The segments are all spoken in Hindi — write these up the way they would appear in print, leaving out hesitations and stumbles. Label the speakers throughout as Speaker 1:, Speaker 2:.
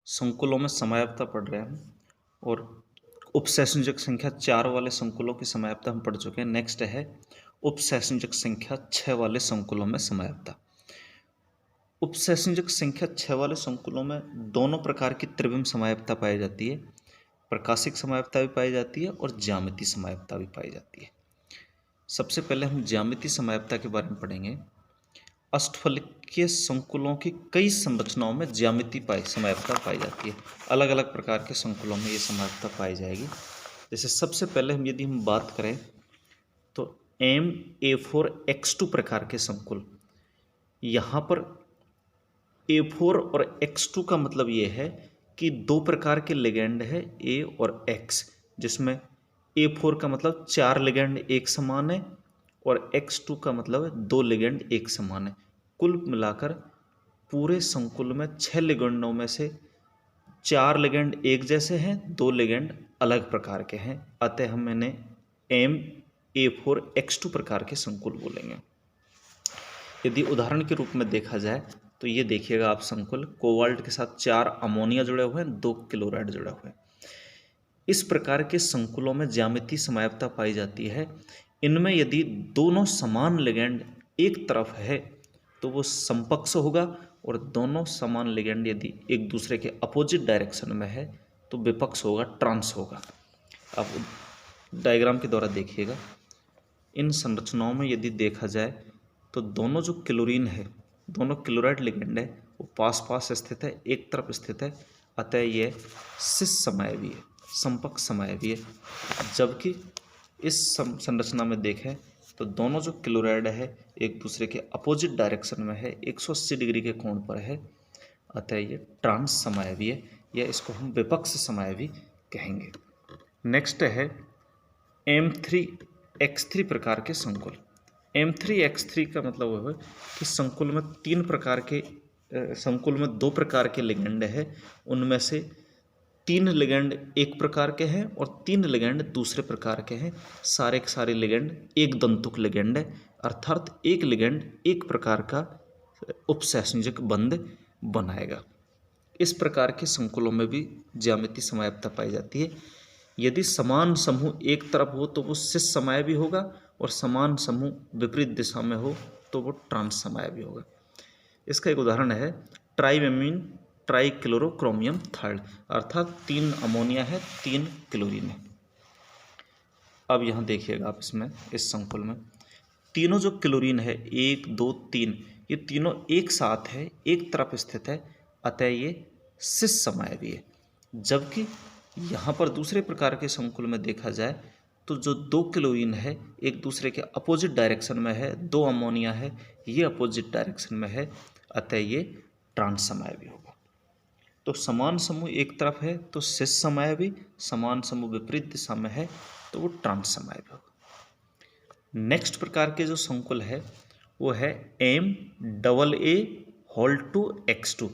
Speaker 1: संकुलों में समयावता पढ़ रहे हैं हम और उपसंयोजक संख्या 4 वाले संकुलों की समयावता हम पढ़ चुके हैं। नेक्स्ट है उपसंयोजक संख्या 6 वाले संकुलों में समयावता। उपसंयोजक संख्या 6 वाले संकुलों में दोनों प्रकार की त्रिविम समयावता पाई जाती है। प्रकाशिक समयावता भी पाई जाती है और ज्यामितीय समयावता भी पाई जाती है। सबसे पहले हम ज्यामितीय समयावता के बारे में पढ़ेंगे। अष्टफलकीय संकुलों की कई संरचनाओं में ज्यामितीय समयावता पाई जाती है। अलग अलग प्रकार के संकुलों में ये समयावता पाई जाएगी। जैसे सबसे पहले यदि हम बात करें तो MA4X2 प्रकार के संकुल। यहाँ पर A4 और X2 का मतलब ये है कि दो प्रकार के लिगेंड है A और X, जिसमें A4 का मतलब 4 लिगेंड एक समान है और X2 का मतलब 2 लिगेंड एक समान है। कुल मिलाकर पूरे संकुल में 6 लिगेंडों में से 4 लिगेंड एक जैसे हैं, 2 लिगेंड अलग प्रकार के हैं। अतः हम इन्हें MA4X2 प्रकार के संकुल बोलेंगे। यदि उदाहरण के रूप में देखा जाए तो ये देखिएगा आप संकुल कोबाल्ट के साथ 4 अमोनिया जुड़े हुए हैं, 2 क्लोराइड जुड़े हुए हैं। इस प्रकार के संकुलों में ज्यामितीय समयावता पाई जाती है। इनमें यदि दोनों समान लिगेंड एक तरफ है तो वो समपक्ष होगा और दोनों समान लिगेंड यदि एक दूसरे के अपोजिट डायरेक्शन में है तो विपक्ष होगा, ट्रांस होगा। आप डायग्राम के द्वारा देखिएगा। इन संरचनाओं में यदि देखा जाए तो दोनों जो क्लोरीन है, दोनों क्लोराइड लिगेंड है, वो पास पास स्थित है, एक तरफ स्थित है। अतः ये सिस समायवी है, समपक्ष समायवी है। जबकि इस संरचना में देखें तो दोनों जो क्लोराइड है एक दूसरे के अपोजिट डायरेक्शन में है, 180 डिग्री के कोण पर है। अतः ये ट्रांस समायवी है, या इसको हम विपक्ष समायवी कहेंगे। नेक्स्ट है M3X3 प्रकार के संकुल। M3X3 का मतलब है कि संकुल में 2 प्रकार के लिगेंड है। उनमें से 3 लिगेंड एक प्रकार के हैं और 3 लिगेंड दूसरे प्रकार के हैं। सारे के सारे लिगेंड एक दंतुक लिगेंड है, अर्थात एक लिगेंड एक प्रकार का उपसंयोजक बंध बनाएगा। इस प्रकार के संकुलों में भी ज्यामितीय समयावता पाई जाती है। यदि समान समूह एक तरफ हो तो वो सिस समायवी होगा और समान समूह विपरीत दिशा में हो तो वो ट्रांस समायवी होगा। इसका एक उदाहरण है ट्राइमेमीन ट्राइक्लोरोक्रोमियम थर्ड, अर्थात 3 अमोनिया है, 3 क्लोरीन है। अब यहाँ देखिएगा आप इसमें इस संकुल में तीनों जो क्लोरीन है 1 2 3, ये तीनों एक साथ है, एक तरफ स्थित है। अतः ये सिस समायवी है। जबकि यहाँ पर दूसरे प्रकार के संकुल में देखा जाए तो जो 2 क्लोरीन है एक दूसरे के अपोजिट डायरेक्शन में है, 2 अमोनिया है, ये अपोजिट डायरेक्शन में है। अतः ये ट्रांस समायवी होगा। तो समान समूह एक तरफ है तो सिस समायवी, समान समूह विपरीत दिशा में है तो वो ट्रांस समायवी होगा। नेक्स्ट प्रकार के जो संकुल है वो है MAA2X2।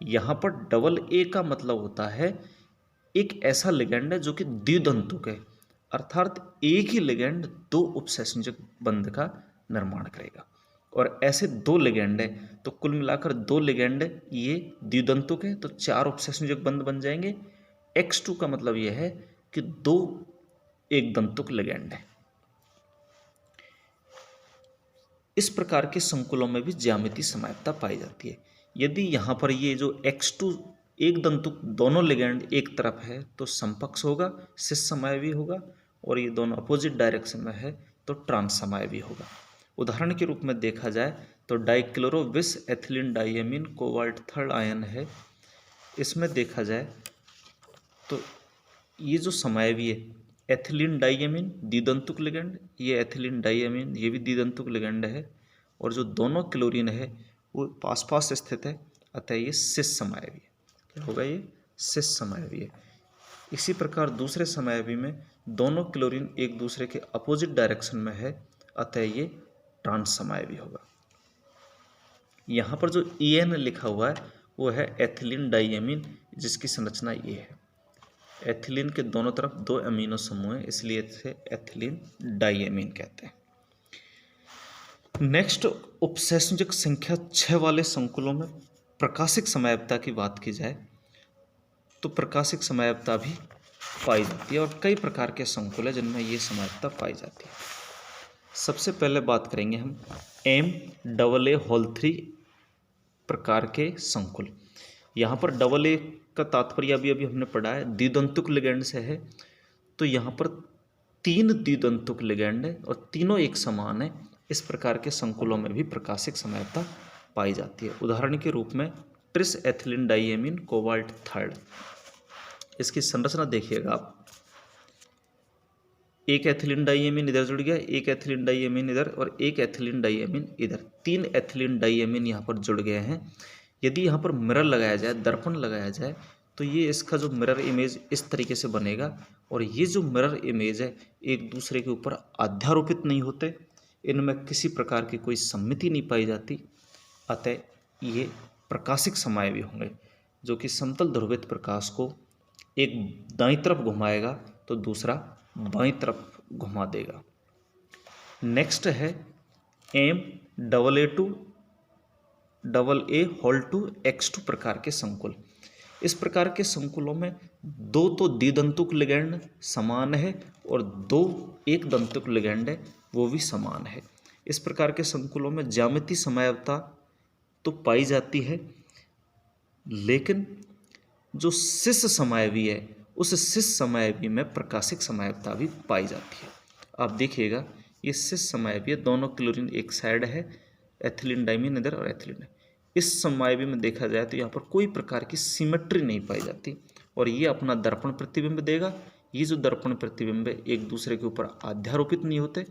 Speaker 1: यहाँ पर डबल ए का मतलब होता है एक ऐसा लिगेंड है जो कि द्विदंतुक है, अर्थात एक ही लिगेंड 2 उपसंयोजक बंध का निर्माण करेगा। और ऐसे 2 लिगेंड है तो कुल मिलाकर 2 लिगेंड ये द्विदंतुक है तो 4 उपसंयोजक बंध बन जाएंगे। X2 का मतलब यह है कि 2 एक दंतुक लिगेंड है। इस प्रकार के संकुलों में भी ज्यामितीय समयावता पाई जाती है। यदि यहाँ पर ये जो X2 एक दंतुक दोनों लिगेंड एक तरफ है तो समपक्ष होगा, सिस समायवी होगा, और ये दोनों अपोजिट डायरेक्शन में है तो ट्रांस समायवी होगा। उदाहरण के रूप में देखा जाए तो dichlorobis ethylene diamine cobalt third ion है। इसमें देखा जाए तो ये जो समायवी है एथिलीन डाइएमीन द्विदंतुक लिगेंड, ये एथिलीन डाइएमीन ये भी द्विदंतुक लिगेंड है, और जो दोनों क्लोरीन है वो पास पास स्थित है। अतः ये सिस समायवी है। क्या होगा? ये सिस समायवी है। इसी प्रकार दूसरे समायवी में दोनों क्लोरीन एक दूसरे के अपोजिट डायरेक्शन में है, अतः ये ट्रांस समायवी होगा। यहाँ पर जो EN लिखा हुआ है वो है एथिलीन डाइएमीन, जिसकी संरचना ये है। एथिलीन के दोनों तरफ 2 अमीनो समूह हैं, इसलिए इसे एथिलीन डाइएमीन कहते हैं। नेक्स्ट उपसंयोजक संख्या 6 वाले संकुलों में प्रकाशिक समयावता की बात की जाए तो प्रकाशिक समयावता भी पाई जाती है। और कई प्रकार के संकुल है जिनमें ये समयावता पाई जाती है। सबसे पहले बात करेंगे हम MAA3 प्रकार के संकुल। यहाँ पर डबल ए का तात्पर्य अभी हमने पढ़ा है द्विदंतुक लिगैंड से है। तो यहाँ पर 3 द्विदंतुक लिगैंड है और तीनों एक समान है। इस प्रकार के संकुलों में भी प्रकाशिक समयावता पाई जाती है। उदाहरण के रूप में tris ethylene diamine cobalt third. इसकी संरचना देखिएगा आप, एक एथिलीन डाइएमीन इधर जुड़ गया, एक एथिलीन डाइएमीन इधर और एक एथिलीन डाइएमीन इधर, 3 एथिलीन डाइएमीन यहाँ पर जुड़ गए हैं। यदि यहाँ पर मिरर लगाया जाए, दर्पण लगाया जाए, तो ये इसका जो मिरर इमेज इस तरीके से बनेगा। और ये जो मिरर इमेज है एक दूसरे के ऊपर अध्यारोपित नहीं होते, इनमें किसी प्रकार की कोई सममिति नहीं पाई जाती। अतः ये प्रकाशिक समायवी होंगे, जो कि समतल ध्रुवित प्रकाश को एक दाईं तरफ घुमाएगा तो दूसरा बाईं तरफ घुमा देगा। नेक्स्ट है MAA2AA2X2 प्रकार के संकुल। इस प्रकार के संकुलों में 2 तो द्विदंतुक लिगैंड समान है और 2 एक दंतुक लिगैंड है वो भी समान है। इस प्रकार के संकुलों में ज्यामितीय समयावता तो पाई जाती है, लेकिन जो सिस समायवी है उस सिस समायवी में प्रकाशिक समयावता भी पाई जाती है। आप देखिएगा ये सिस समायवी है, दोनों क्लोरीन एक साइड है, एथिलीन डाइमीन इधर और एथिलीन। इस समायवी में देखा जाए तो यहाँ पर कोई प्रकार की सिमेट्री नहीं पाई जाती और ये अपना दर्पण प्रतिबिंब देगा। ये जो दर्पण प्रतिबिंब है एक दूसरे के ऊपर अध्यारोपित नहीं होते,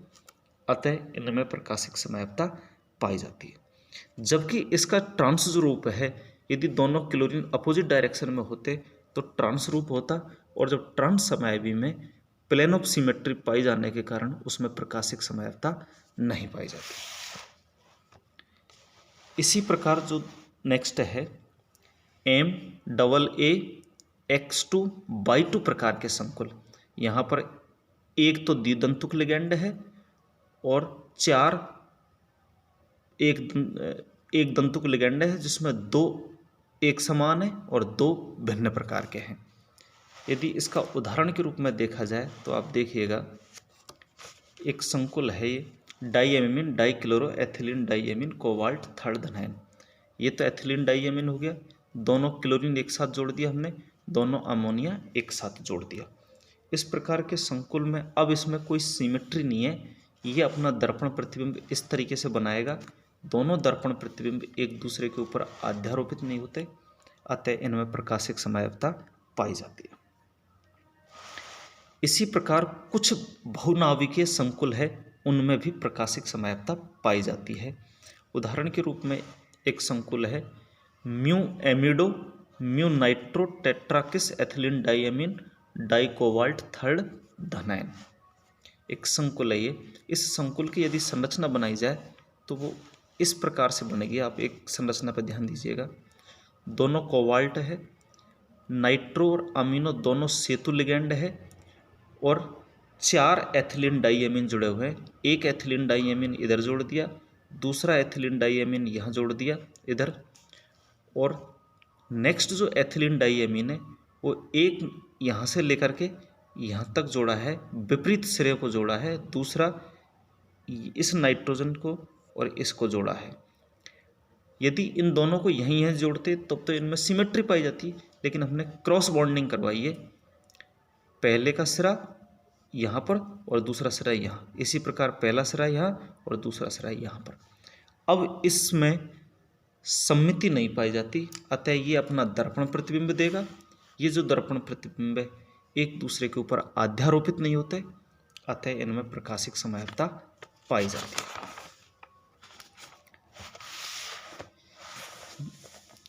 Speaker 1: अतः इनमें प्रकाशिक समयावता पाई जाती है। जबकि इसका ट्रांस रूप है, यदि दोनों क्लोरीन अपोजिट डायरेक्शन में होते तो ट्रांस रूप होता, और जब ट्रांस समायवी में प्लेन ऑफ सिमेट्री पाई जाने के कारण उसमें प्रकाशिक समयावता नहीं पाई जाती। इसी प्रकार जो नेक्स्ट है MAAX2/2 प्रकार के संकुल। यहाँ पर एक तो द्विदंतुक लिगैंड है और 4 एक दंतुक लिगैंड है जिसमें 2 एक समान है और 2 भिन्न प्रकार के हैं। यदि इसका उदाहरण के रूप में देखा जाए तो आप देखिएगा एक संकुल है ये diamine dichloro ethylene diamine cobalt third धनायन। ये तो एथिलीन डाइएमीन हो गया, दोनों क्लोरीन एक साथ जोड़ दिया हमने, दोनों अमोनिया एक साथ जोड़ दिया। इस प्रकार के संकुल में अब इसमें कोई सिमेट्री नहीं है, ये अपना दर्पण प्रतिबिंब इस तरीके से बनाएगा, दोनों दर्पण प्रतिबिंब एक दूसरे के ऊपर अध्यारोपित नहीं होते, अतः इनमें प्रकाशिक समयावता पाई जाती है। इसी प्रकार कुछ बहुनाभिकीय संकुल है, उनमें भी प्रकाशिक समयावता पाई जाती है। उदाहरण के रूप में एक संकुल है mu amido mu nitro tetrakis ethylene diamine dicobalt third धनायन। एक संकुल है ये। इस संकुल की यदि संरचना बनाई जाए तो वो इस प्रकार से बनेगी। आप एक संरचना पर ध्यान दीजिएगा, दोनों कोबाल्ट है, नाइट्रो और अमीनो दोनों सेतु लिगैंड है और 4 एथिलीन डाइएमीन जुड़े हुए हैं। एक एथिलीन डाइएमीन इधर जोड़ दिया, दूसरा एथिलीन डाइएमीन यहाँ जोड़ दिया इधर, और नेक्स्ट जो एथिलीन डाइएमीन है वो एक यहाँ से लेकर के यहाँ तक जोड़ा है, विपरीत सिरे को जोड़ा है, दूसरा इस नाइट्रोजन को और इसको जोड़ा है। यदि इन दोनों को यहीं यहीं जोड़ते तब तो इनमें सिमेट्री पाई जाती, लेकिन हमने क्रॉस बॉन्डिंग करवाई है, पहले का सिरा यहाँ पर और दूसरा सिरा यहाँ, इसी प्रकार पहला सिरा यहाँ और दूसरा सिरा यहाँ पर। अब इसमें सममिति नहीं पाई जाती, अतः ये अपना दर्पण प्रतिबिंब देगा। ये जो दर्पण प्रतिबिंब है एक दूसरे के ऊपर अध्यारोपित नहीं होते, अतः इनमें प्रकाशिक समयावता पाई जाती है।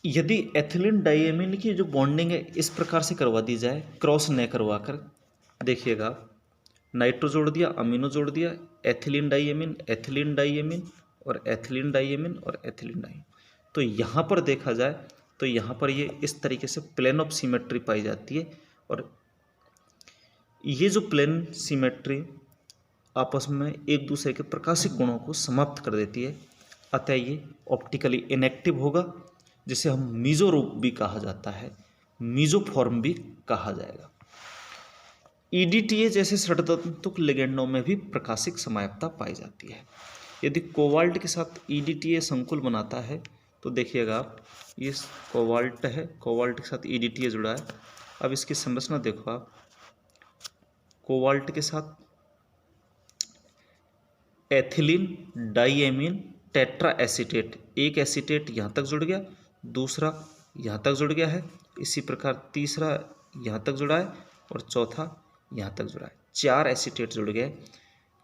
Speaker 1: यदि एथिलीन डाइएमीन की जो बॉन्डिंग है इस प्रकार से करवा दी जाए, क्रॉस न करवा कर, देखिएगा नाइट्रो जोड़ दिया, अमीनो जोड़ दिया, एथिलीन डाइएमीन और एथिलीन डाइएमीन और एथिलीन डाइएमीन, तो यहाँ पर देखा जाए तो यहाँ पर ये इस तरीके से प्लेन ऑफ सिमेट्री पाई जाती है। और ये जो प्लेन सिमेट्री आपस में एक दूसरे के प्रकाशिक गुणों को समाप्त कर देती है, अतः ये ऑप्टिकली इनएक्टिव होगा, जिसे हम मीजो रूप भी कहा जाता है। मीजोफॉर्म भी कहा जाएगा। EDTA जैसे षड्दंतुक लिगेंडों में भी प्रकाशिक समायकता पाई जाती है। यदि कोबाल्ट के साथ EDTA संकुल बनाता है तो देखिएगा आप, ये कोबाल्ट है, कोबाल्ट के साथ EDTA जुड़ा है। अब इसकी संरचना देखो आप, कोबाल्ट के साथ एथिलीन डाइएमीन टेट्रा एसीटेट, एक एसीटेट यहाँ तक जुड़ गया, दूसरा यहाँ तक जुड़ गया है, इसी प्रकार तीसरा यहाँ तक जुड़ा है और चौथा यहाँ तक जुड़ा है। 4 एसीटेट जुड़ गए।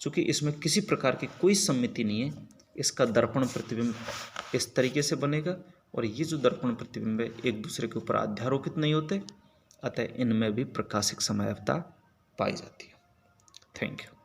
Speaker 1: चूँकि इसमें किसी प्रकार की कोई सममिति नहीं है, इसका दर्पण प्रतिबिंब इस तरीके से बनेगा और ये जो दर्पण प्रतिबिंब है एक दूसरे के ऊपर अध्यारोपित नहीं होते, अतः इनमें भी प्रकाशिक समायकता पाई जाती है। Thank you.